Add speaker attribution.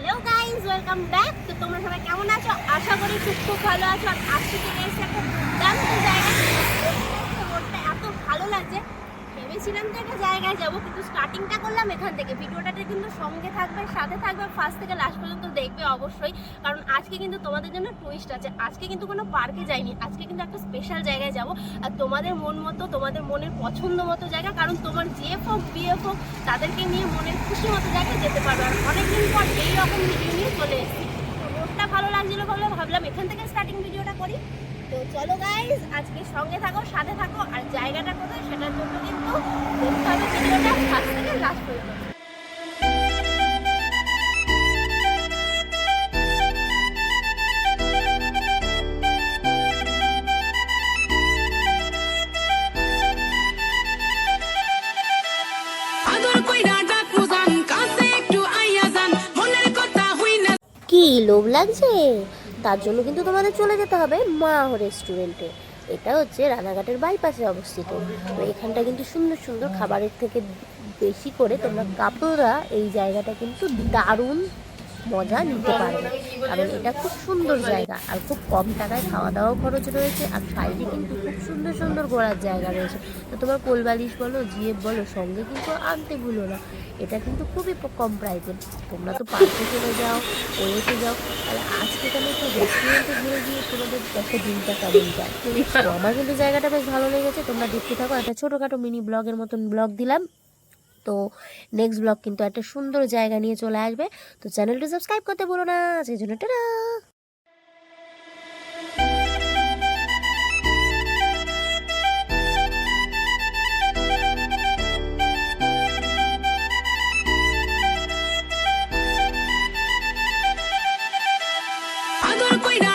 Speaker 1: Hello guys, welcome back. তো তোমরা সবাই কেমন আছো? আশা করি খুব ভালো আছো। আর আজকে চলে এসেছি একটা দুর্দান্ত জায়গায়। রোডটা এত ভালো লাগছে, ভেবেছিলাম যে একটা জায়গায় যাবো, কিন্তু স্টার্টিংটা করলাম এখান থেকে। ভিডিওটাতে কিন্তু সঙ্গে থাকবে, সাথে থাকবে, ফার্স্ট থেকে লাস্ট পর্যন্ত দেখবে অবশ্যই। কারণ আজকে কিন্তু তোমাদের জন্য টুইস্ট আছে। আজকে কিন্তু কোনো পার্কে যাইনি, আজকে কিন্তু একটা স্পেশাল জায়গায় যাব। আর তোমাদের মন মতো, তোমাদের মনের পছন্দ মতো জায়গা। কারণ তোমার জিএফ হোক বিএফ হোক, তাদেরকে নিয়ে মনের খুশি মতো জায়গায় যেতে পারবে। আর অনেকদিন পর এইরকম ভিডিও নিয়ে চলে এসেছি। তো রোডটা ভালো লাগছিল বলে ভাবলাম এখান থেকে স্টার্টিং ভিডিওটা করি। তো চলো গাইজ, আজকে সঙ্গে থাকো, সাথে থাকো। আর জায়গাটা কোথায় সেটার জন্য কিন্তু দেখতে হবে ভিডিওটা ফার্স্ট থেকে লাস্ট পর্যন্ত। কি লোভ লাগছে? তার জন্য কিন্তু তোমাদের চলে যেতে হবে মা রেস্টুরেন্টে। এটা হচ্ছে রানাঘাটের বাইপাসে অবস্থিত। তো এখানটা কিন্তু সুন্দর সুন্দর খাবারের থেকে বেশি করে তোমরা কাপড়রা এই জায়গাটা কিন্তু দারুণ মজা নিতে পারবে। কারণ এটা খুব সুন্দর জায়গা আর খুব কম টাকায় খাওয়া দাওয়াও খরচ রয়েছে। আর সাইডে কিন্তু খুব সুন্দর সুন্দর ঘোরার জায়গা রয়েছে। তো তোমার কোলবালিশ বলো, জিএফ বলো, সঙ্গে কিন্তু আনতে ভুলো না। এটা কিন্তু খুবই কম প্রাইসে। তোমরা তো পার্কে চলে যাও, ওয়েতে যাও, তাহলে আজকে তাহলে একটু রেস্টুরেন্টে ঘুরে গিয়ে তোমাদের দেখো দিনটা কেমন যায়। তো আমার কিন্তু জায়গাটা বেশ ভালো লেগেছে। তোমরা দেখতে থাকো। একটা ছোটোখাটো মিনি ব্লগের মতন ব্লগ দিলাম। তো নেক্সট ব্লগ কিন্তু একটা সুন্দর জায়গা নিয়ে চলে আসবে। তো চ্যানেলটা সাবস্ক্রাইব করতে ভুলো না। সেই জন্য টাটা।
Speaker 2: আদর কইরা